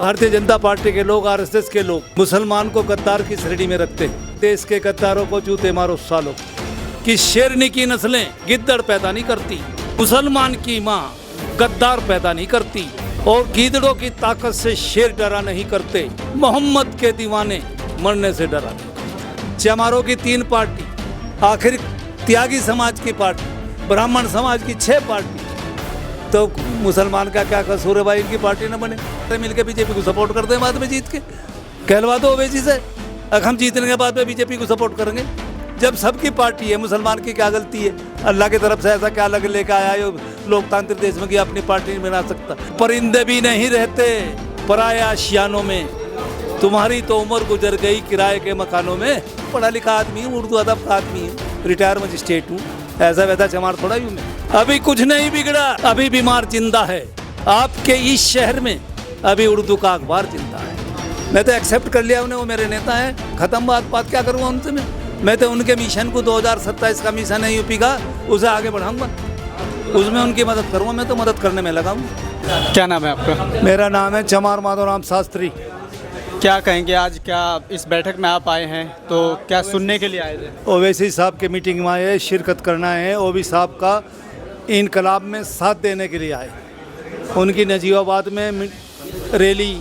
Bharatiya Janata party के लोग, RSS के लोग मुसलमान को गद्दार की श्रेणी में रखते हैं। देश के गद्दारों को जूते मारो सालों कि शेरनी की नस्लें गिद्दड़ पैदा नहीं करती, मुसलमान की माँ गद्दार पैदा नहीं करती और गीदड़ों की ताकत से शेर डरा नहीं करते। मोहम्मद के दीवाने मरने से डरा नहीं करते। चमारों की 3 पार्टी, आखिर त्यागी समाज की पार्टी, ब्राह्मण समाज की 6 पार्टी, तो मुसलमान का क्या कसूर है भाई इनकी पार्टी न बने? मिलकर बीजेपी को सपोर्ट करते हैं बाद में जीत के, कहलवा दो ओवैसी से। अब हम जीतने के बाद में बीजेपी को सपोर्ट करेंगे जब सबकी पार्टी है। मुसलमान की क्या गलती है? अल्लाह की तरफ से ऐसा क्या लग लेकर आया हो लोकतांत्रिक देश में कि अपनी पार्टी नहीं बना सकता? परिंदे भी नहीं रहते पराए आशियानों में, तुम्हारी तो उम्र गुजर गई किराए के मकानों में। पढ़ा लिखा आदमी हूँ, उर्दू अदब का आदमी हूँ, रिटायर मजिस्ट्रेट हूँ, ऐसा वैसा चमार थोड़ा ही हूँ मैं। अभी कुछ नहीं बिगड़ा, अभी बीमार जिंदा है। आपके इस शहर में अभी उर्दू का अखबार जिंदा है। मैं तो एक्सेप्ट कर लिया उन्हें, वो मेरे नेता हैं, खत्म बात क्या करूँगा उनसे मैं तो उनके मिशन को 2027 का मिशन है यूपी का, उसे आगे बढ़ाऊंगा, उसमें उनकी मदद करूँगा। मैं तो मदद करने में लगा हूँ। क्या नाम है आपका? मेरा नाम है चमार माधवराम शास्त्री। क्या कहेंगे, आज क्या इस बैठक में आप आए हैं तो क्या सुनने के लिए आए थे? ओवैसी साहब के मीटिंग में आए, शिरकत करना है। ओवैसी साहब का इनकलाब में साथ देने के लिए आए। उनकी नजीबाबाद में रैली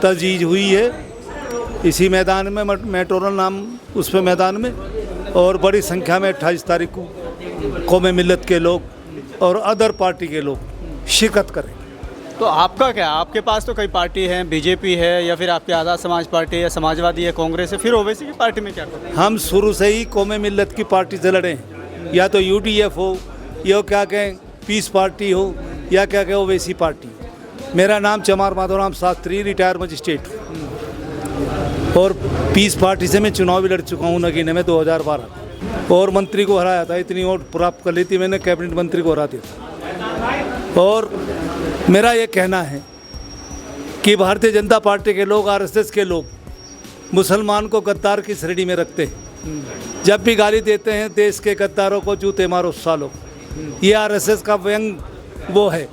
तजवीज़ हुई है, इसी मैदान में, मेट्रोनल नाम उस पे मैदान में, और बड़ी संख्या में 28 तारीख को कौमे मिल्लत के लोग और अदर पार्टी के लोग शिरकत करें। तो आपका क्या, आपके पास तो कई पार्टी हैं, बीजेपी है या फिर आपकी आज़ाद समाज पार्टी है, समाजवादी है, कांग्रेस है, फिर ओवैसी की पार्टी में क्या करें? हम शुरू से ही कौमे मिल्लत की पार्टी से लड़े हैं, या तो यूडीएफ हो या क्या कहें पीस पार्टी हो या क्या कहें ओवैसी पार्टी। मेरा नाम चमार माधवराम शास्त्री, रिटायर मजिस्ट्रेट, और पीस पार्टी से मैं चुनाव भी लड़ चुका हूँ नगीने में 2012, और मंत्री को हराया था। इतनी वोट प्राप्त कर ली थी मैंने, कैबिनेट मंत्री को हरा दिया था। और मेरा ये कहना है कि भारतीय जनता पार्टी के लोग, आरएसएस के लोग मुसलमान को गद्दार की श्रेणी में रखते हैं। जब भी गाली देते हैं देश के गद्दारों को जूते मारो सालों, ये आरएसएस का व्यंग वो है।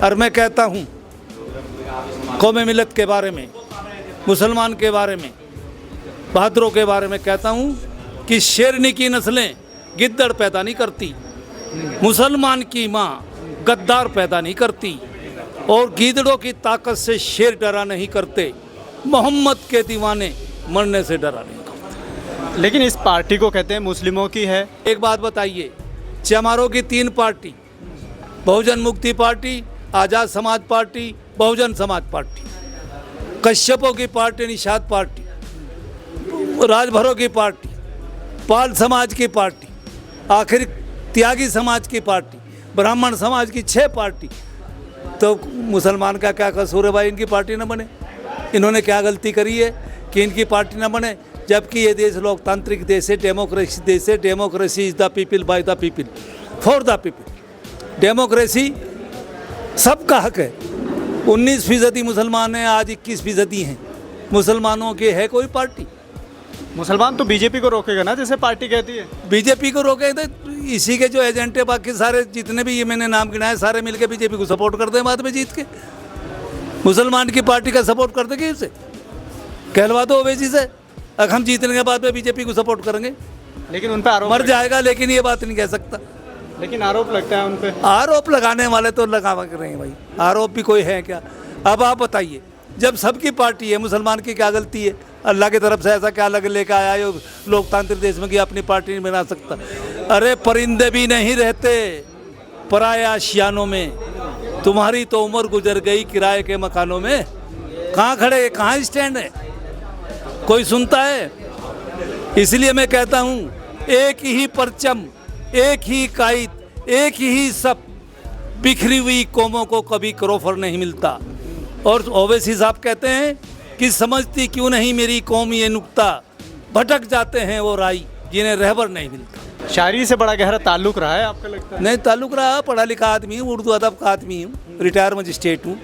और मैं कहता हूँ कौमे मिल्लत के बारे में, मुसलमान के बारे में, बहादुरों के बारे में कहता हूँ कि शेरनी की नस्लें गिद्दड़ पैदा नहीं करती, मुसलमान की माँ गद्दार पैदा नहीं करती और गीदड़ों की ताकत से शेर डरा नहीं करते। मोहम्मद के दीवाने मरने से डरा नहीं करते। लेकिन इस पार्टी को कहते हैं मुस्लिमों की है। एक बात बताइए, चमारों की 3 पार्टी, बहुजन मुक्ति पार्टी, आज़ाद समाज पार्टी, बहुजन समाज पार्टी, कश्यपों की पार्टी, निषाद पार्टी, राजभरों की पार्टी, पाल समाज की पार्टी, आखिर त्यागी समाज की पार्टी, ब्राह्मण समाज की 6 पार्टी, तो मुसलमान का क्या कसूर है भाई इनकी पार्टी न बने? इन्होंने क्या गलती करी है कि इनकी पार्टी न बने? जबकि ये देश लोकतांत्रिक देश है, डेमोक्रेसी देश है। Democracy is the people by the people for the people. Democracy सबका हक है। 19% मुसलमान हैं, आज 21% हैं। मुसलमानों की है कोई पार्टी? मुसलमान तो बीजेपी को रोकेगा ना, जैसे पार्टी कहती है। बीजेपी को रोके तो इसी के जो एजेंट है, बाकी सारे जितने भी ये मैंने नाम गिनाए सारे मिलकर बीजेपी को सपोर्ट करते हैं बाद में जीत के। मुसलमान की पार्टी का सपोर्ट करते कि इसे कहलवा दो ओवैसी से। अब हम जीतने के बाद में बीजेपी को सपोर्ट करेंगे, लेकिन उन पर आरोप मर जाएगा, लेकिन ये बात नहीं कह सकता। लेकिन आरोप लगता है उन पर। आरोप लगाने वाले तो लगा रहे हैं भाई, आरोप भी कोई है क्या? अब आप बताइए, जब सबकी पार्टी है, मुसलमान की क्या गलती है? अल्लाह की तरफ से ऐसा क्या लग लेकर आया हो लोकतांत्रिक देश में कि अपनी पार्टी नहीं बना सकता? अरे परिंदे भी नहीं रहते पराए आशियानों में, तुम्हारी तो उम्र गुजर गई किराए के मकानों में। कहाँ खड़े, कहाँ स्टैंड है? कोई सुनता है? इसलिए मैं कहता हूँ एक ही परचम, एक ही कायद, एक ही सब, बिखरी हुई कौमों को कभी क्रोफर नहीं मिलता। और ओवैसी साहब कहते हैं कि समझती क्यों नहीं मेरी कौम ये नुक्ता, भटक जाते हैं वो राई जिन्हें रहबर नहीं मिलता। शायरी से बड़ा गहरा ताल्लुक रहा है आपका लगता है? नहीं ताल्लुक रहा, पढ़ा लिखा आदमी हूँ, उर्दू अदब का आदमी हूँ, रिटायर मजिस्ट्रेट हूँ,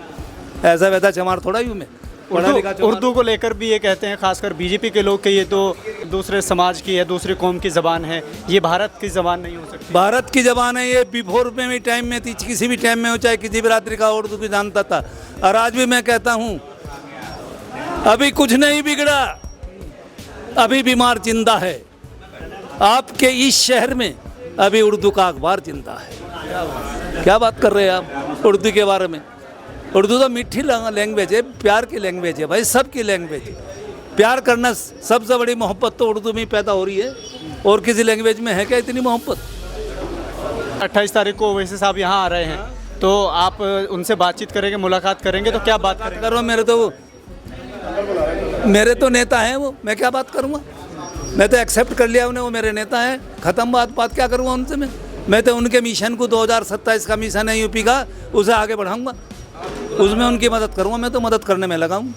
ऐसा वैसा चमार थोड़ा ही हूँ मैं। उर्दू को लेकर भी ये कहते हैं, खासकर बीजेपी के लोग, कि ये तो दूसरे समाज की है, दूसरी कौम की ज़बान है, ये भारत की ज़बान नहीं हो सकती। भारत की ज़बान है, ये बिफोर में भी टाइम में थी, किसी भी टाइम में हो, चाहे किसी बिरादरी का उर्दू भी जानता था। और आज भी मैं कहता हूँ अभी कुछ नहीं बिगड़ा, अभी बीमार जिंदा है। आपके इस शहर में अभी उर्दू का अखबार जिंदा है। क्या बात कर रहे हैं आप उर्दू के बारे में? उर्दू तो मीठी लैंग्वेज है, प्यार की लैंग्वेज है भाई, सबकी लैंग्वेज है। प्यार करना सबसे बड़ी मोहब्बत तो उर्दू में ही पैदा हो रही है, और किसी लैंग्वेज में है क्या इतनी मोहब्बत? 28 तारीख को वैसे साहब यहाँ आ रहे हैं, तो आप उनसे बातचीत करेंगे, मुलाकात करेंगे, तो क्या बात करेंगे? करो, मेरे तो नेता हैं वो, मैं क्या बात करूँगा? मैं तो एक्सेप्ट कर लिया उन्हें, वो मेरे नेता हैं, ख़त्म बात क्या करूँगा उनसे? मैं तो उनके मिशन को 2027 का मिशन है यूपी का, उसे आगे बढ़ाऊँगा, उसमें उनकी मदद करूँगा। मैं तो मदद करने में लगा हूँ।